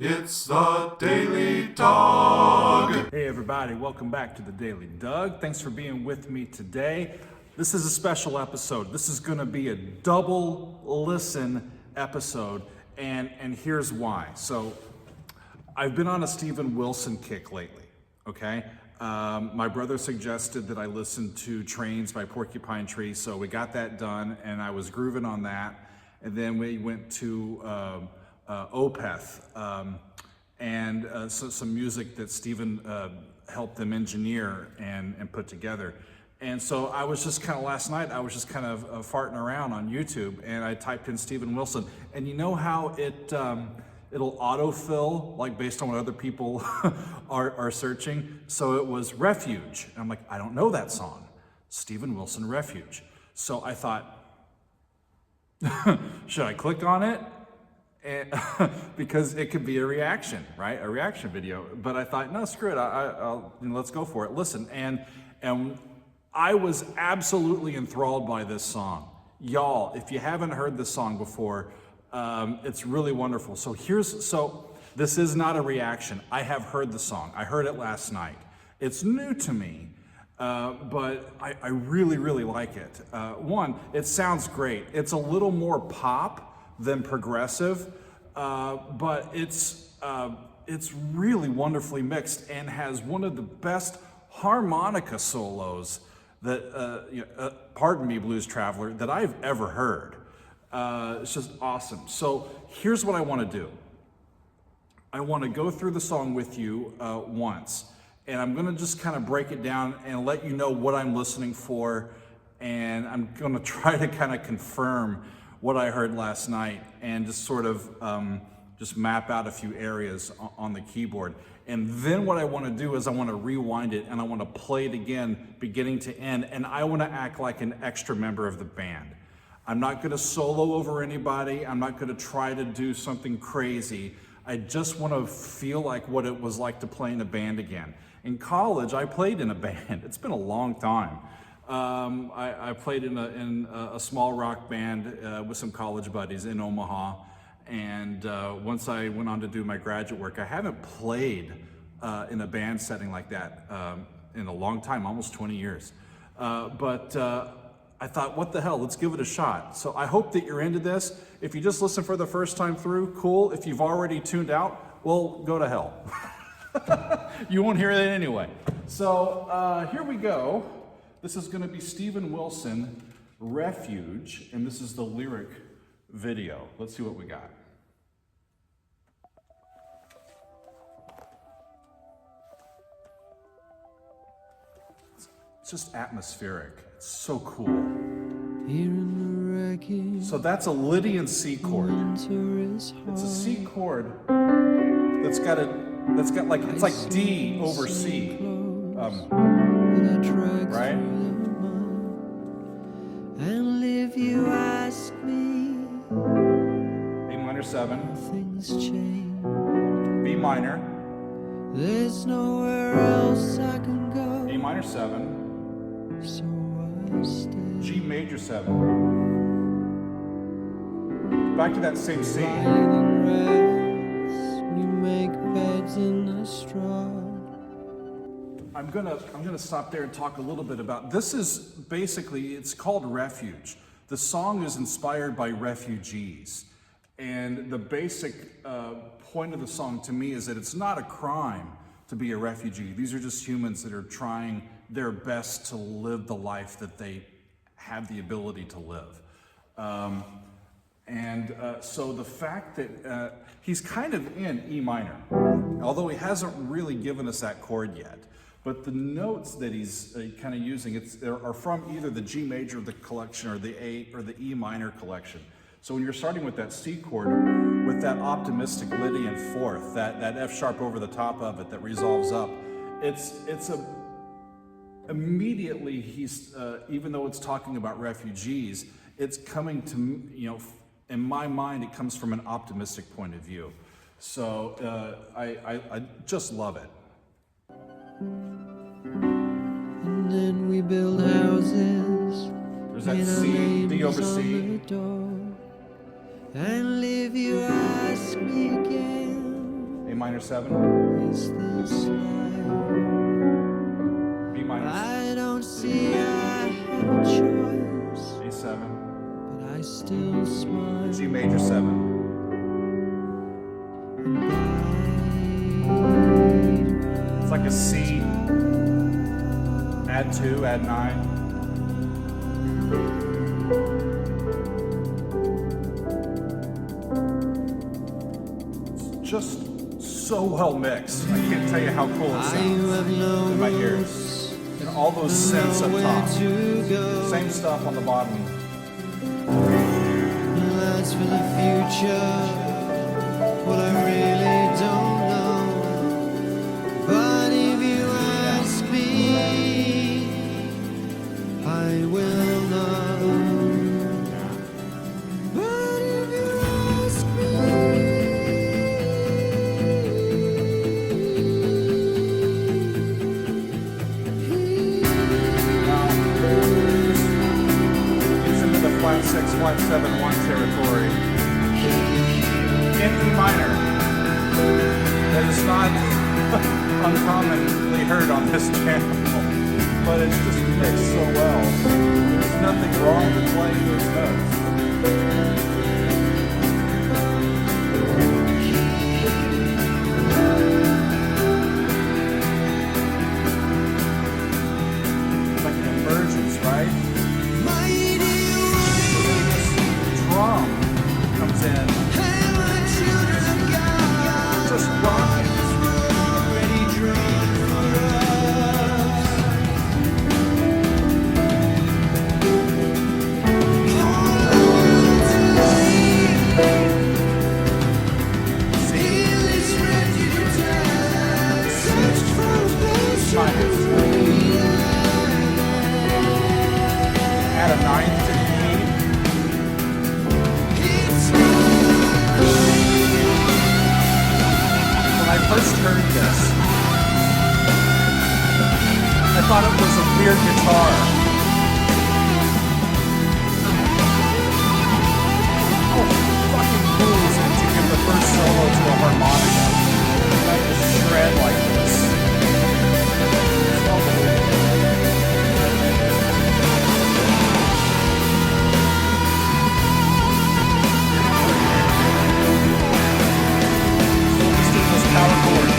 It's the Daily Dog. Hey everybody, welcome back to the Daily Doug. Thanks for being with me today. This is a special episode. This is going to be a double listen episode, and here's why. So I've been on a Steven Wilson kick lately, okay? My brother suggested that I listen to Trains by Porcupine Tree, so we got that done, and I was grooving on that. And then we went to Opeth, and some music that Steven helped them engineer and put together. And so I was just kind of, last night, I was just kind of farting around on YouTube, and I typed in Steven Wilson. And you know how it'll autofill, like based on what other people are searching? So it was Refuge. And I'm like, I don't know that song. Steven Wilson, Refuge. So I thought, should I click on it? And because it could be a reaction, right? A reaction video. But I thought, no, screw it. I'll let's go for it. Listen, and I was absolutely enthralled by this song. Y'all, if you haven't heard this song before, it's really wonderful. So this is not a reaction. I have heard the song. I heard it last night. It's new to me. But I really, really like it. One, it sounds great. It's a little more pop than progressive, but it's really wonderfully mixed and has one of the best harmonica solos that, pardon me, Blues Traveler, that I've ever heard. It's just awesome. So here's what I want to do. I want to go through the song with you once. And I'm gonna just kind of break it down and let you know what I'm listening for. And I'm gonna try to kind of confirm what I heard last night and just sort of just map out a few areas on the keyboard. And then what I wanna do is I wanna rewind it and I wanna play it again, beginning to end, and I wanna act like an extra member of the band. I'm not gonna solo over anybody. I'm not gonna try to do something crazy. I just wanna feel like what it was like to play in a band again. In college, I played in a band. It's been a long time. I played in a small rock band with some college buddies in Omaha. And once I went on to do my graduate work, I haven't played in a band setting like that in a long time, almost 20 years. But I thought, what the hell, let's give it a shot. So I hope that you're into this. If you just listen for the first time through, cool. If you've already tuned out, well, go to hell. You won't hear that anyway. So here we go. This is going to be Steven Wilson, Refuge, and this is the lyric video. Let's see what we got. It's just atmospheric. It's so cool. So that's a Lydian C chord. It's a C chord that's got like, it's like D over C, right? And if you ask me, A minor 7, things change. B minor, There's nowhere else I can go. A minor 7, So I stay. G major 7. Back to that same C. Lying rest, we make beds in the straw. I'm gonna stop there and talk a little bit about, this is basically, it's called Refuge. The song is inspired by refugees. And the basic point of the song to me is that it's not a crime to be a refugee. These are just humans that are trying their best to live the life that they have the ability to live. So the fact that he's kind of in E minor, although he hasn't really given us that chord yet. But the notes that he's kind of using are from either the G major of the collection or the A or the E minor collection. So when you're starting with that C chord, with that optimistic Lydian fourth, that F sharp over the top of it that resolves up, immediately he's, even though it's talking about refugees, it's coming to, in my mind, it comes from an optimistic point of view. So I just love it. And then we build houses. There's that C, D over C. And if you ask me again, minor 7. Is this life? B minor, I don't see I have a choice, A7, but I still smile. G major 7. It's like a C. Add 2, add 9. Just so well mixed. I can't tell you how cool it sounds in my ears. And all those synths up top. Same stuff on the bottom. That's for the future. Well, I really don't know. But if you ask me, I will know. But if you ask me, It's into the flat 6, flat 7, 1 territory. In E minor. That is not uncommonly heard on this channel, but it's just mixed so well. There's nothing wrong with playing those notes. It's like an emergence, right? Drum comes in. Just rocking. Add a 9th to the key. When I first heard this, I thought it was a weird guitar. How fucking cool is it to give the first solo to a harmonica? Like a shred like this. It's unbelievable. Power chords.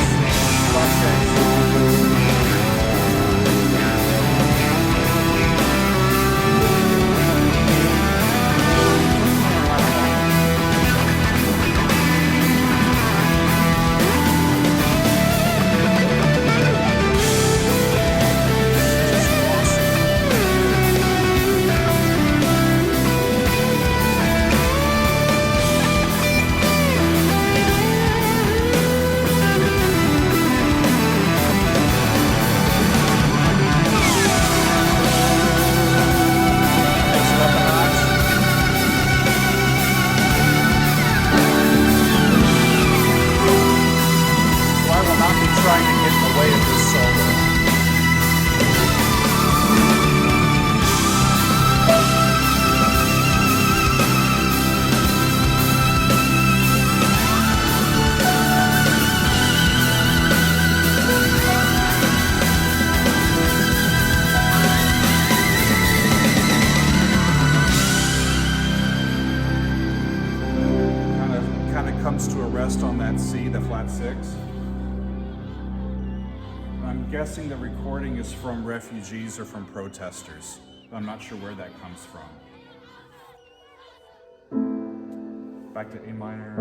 Trying to get in the way of this solo. Kind of comes to a rest on that C, the flat 6. I'm guessing the recording is from refugees or from protesters. I'm not sure where that comes from. Back to A minor.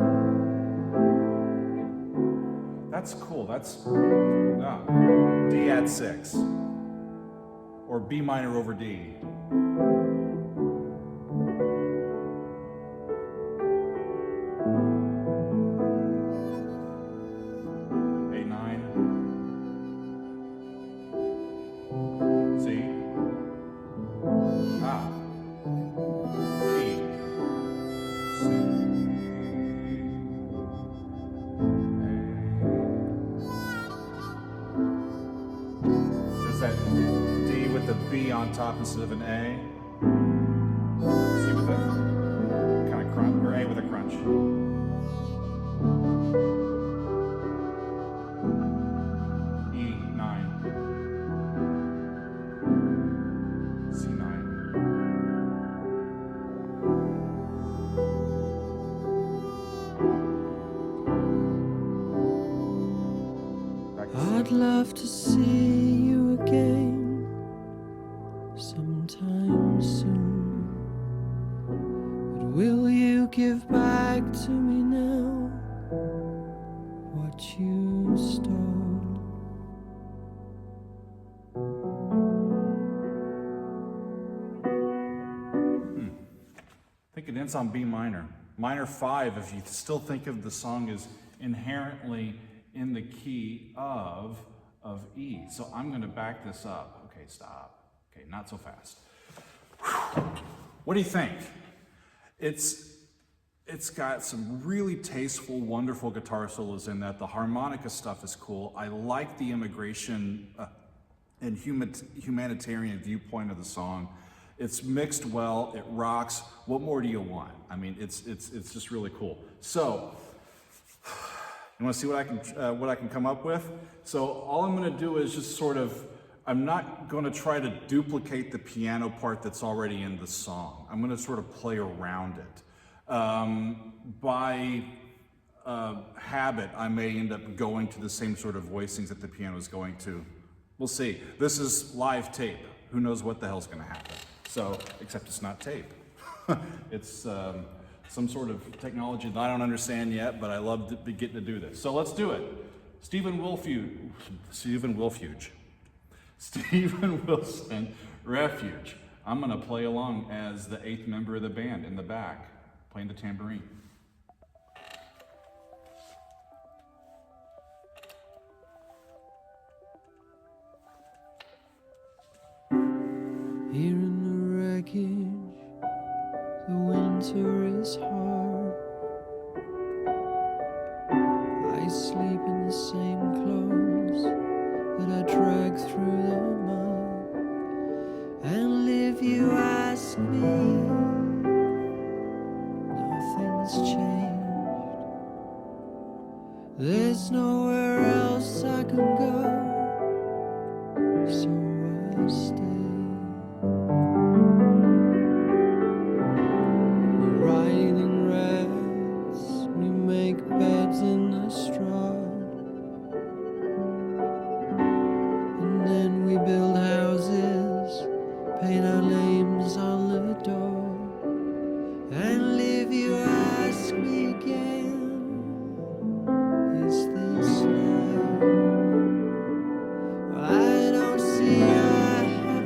That's cool. That's D add 6. Or B minor over D. That D with the B on top instead of an A. C with a kind of crunch, or A with a crunch. I'd love to see you again sometime soon. But will you give back to me now what you stole? I think it ends on B minor. Minor 5, if you still think of the song as inherently in the key of E. So I'm going to back this up. Okay, stop. Okay, not so fast. Whew. What do you think? It's got some really tasteful, wonderful guitar solos in that. The harmonica stuff is cool. I like the immigration and humanitarian viewpoint of the song. It's mixed well, it rocks. What more do you want? I mean, it's just really cool. So, you want to see what I can come up with? So all I'm going to do is just sort of, I'm not going to try to duplicate the piano part that's already in the song. I'm going to sort of play around it. By habit, I may end up going to the same sort of voicings that the piano is going to. We'll see. This is live tape. Who knows what the hell's going to happen? So, except it's not tape. It's some sort of technology that I don't understand yet, but I love getting to do this. So let's do it. Stephen Wilson, Refuge. I'm gonna play along as the 8th member of the band in the back, playing the tambourine. Here in the wreckage, the winter is hard. I sleep in the same clothes that I drag through the mud. And if you ask me, nothing's changed. There's nowhere else I can go, so I stay. Riding rats, we make beds in the straw, and then we build houses, paint our names on the door. And if you ask me again, is this life? Well, I don't see eye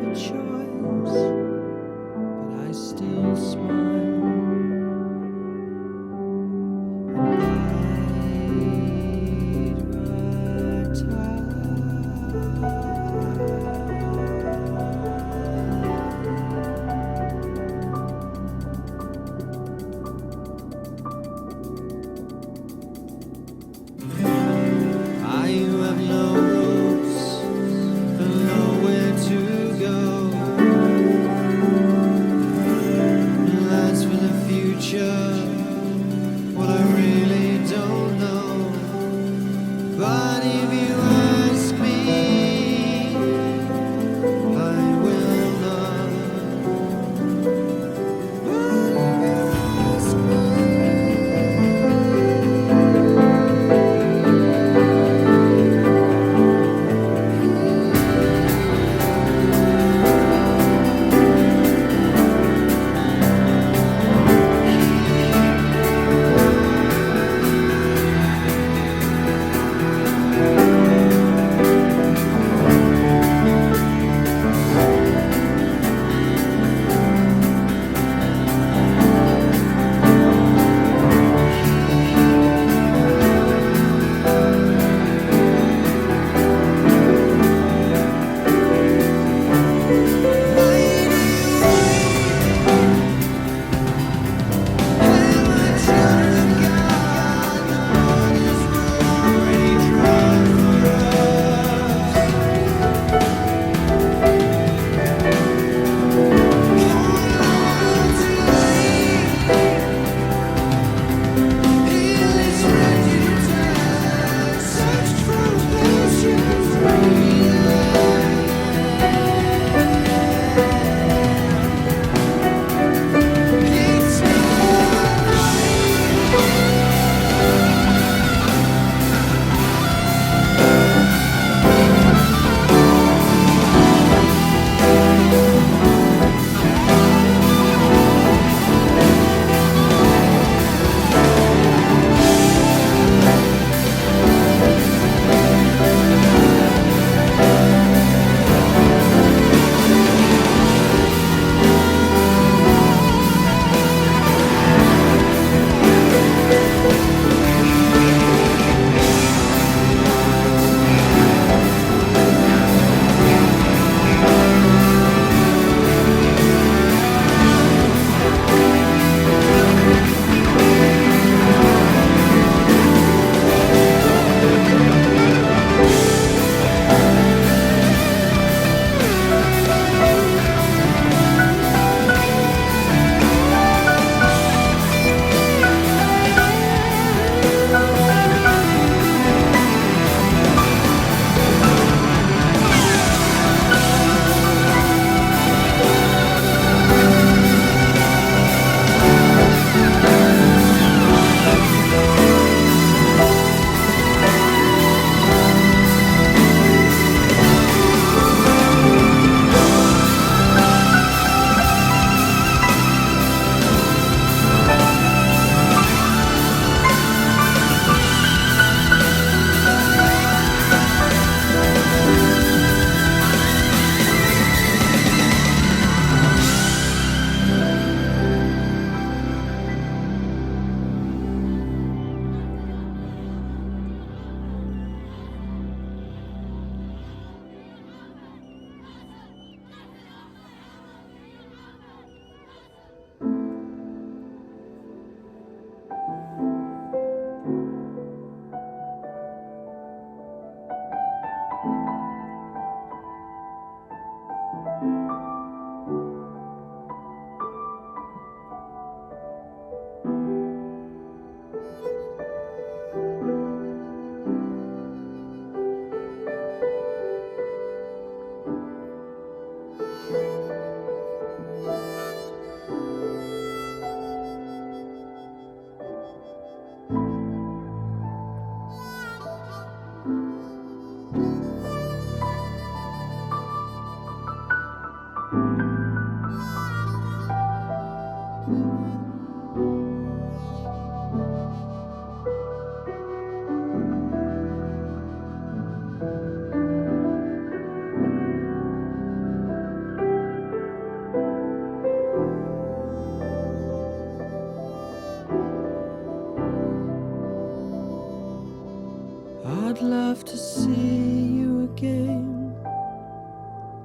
I'd love to see you again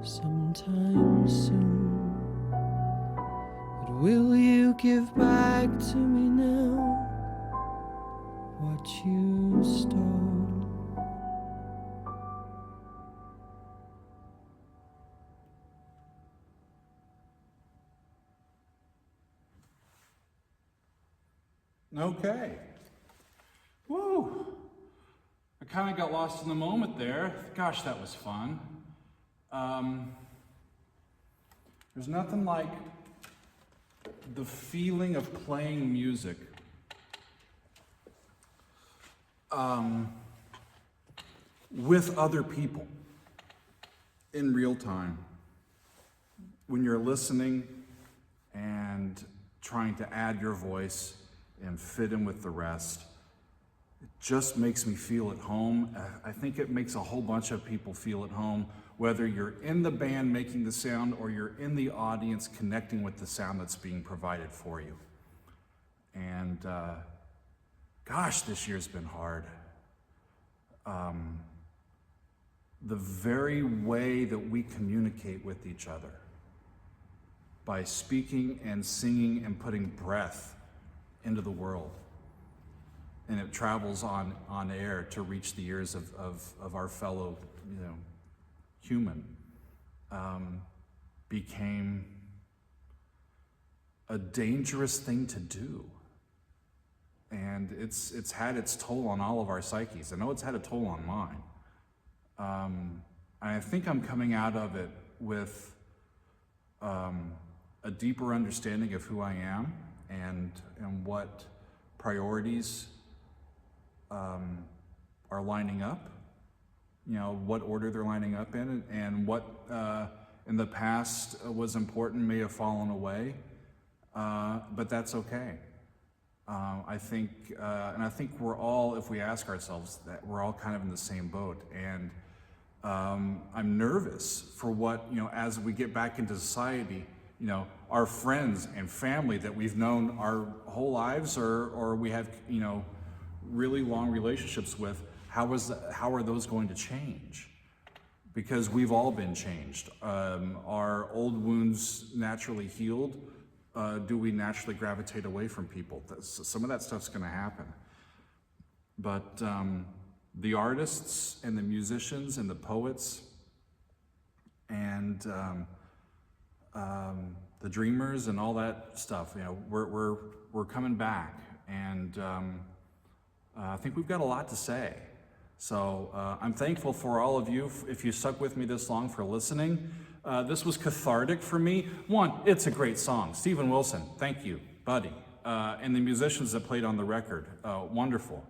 sometime soon. But will you give back to me now what you stole? Okay. Woo! I kind of got lost in the moment there. Gosh, that was fun. There's nothing like the feeling of playing music with other people in real time. When you're listening and trying to add your voice and fit in with the rest, it just makes me feel at home. I think it makes a whole bunch of people feel at home, whether you're in the band making the sound or you're in the audience connecting with the sound that's being provided for you. And gosh, this year's been hard. The very way that we communicate with each other, by speaking and singing and putting breath into the world, and it travels on air to reach the ears of our fellow, human, became a dangerous thing to do. And it's had its toll on all of our psyches. I know it's had a toll on mine. I think I'm coming out of it with a deeper understanding of who I am and what priorities are lining up, what order they're lining up in, and what in the past was important may have fallen away, but that's okay. I think we're all, if we ask ourselves, that we're all kind of in the same boat. And I'm nervous for what, as we get back into society, our friends and family that we've known our whole lives, or we have, really long relationships with, how are those going to change? Because we've all been changed. Are old wounds naturally healed? Do we naturally gravitate away from people? Some of that stuff's going to happen. But the artists and the musicians and the poets and the dreamers and all that stuff, we're coming back, and I think we've got a lot to say. So I'm thankful for all of you, if you stuck with me this long, for listening. This was cathartic for me. One, it's a great song. Stephen Wilson, thank you, buddy. And the musicians that played on the record, wonderful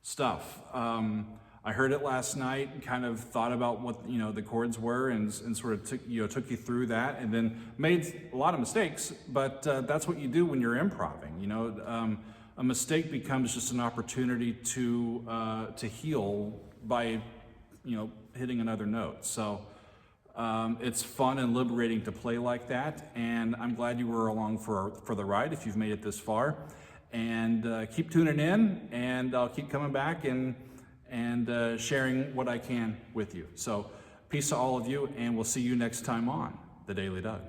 stuff. I heard it last night and kind of thought about what the chords were, and sort of took you through that, and then made a lot of mistakes. But that's what you do when you're improvising. A mistake becomes just an opportunity to heal by hitting another note. So it's fun and liberating to play like that, and I'm glad you were along for the ride if you've made it this far. And keep tuning in, and I'll keep coming back and sharing what I can with you. So peace to all of you, and we'll see you next time on The Daily Doug.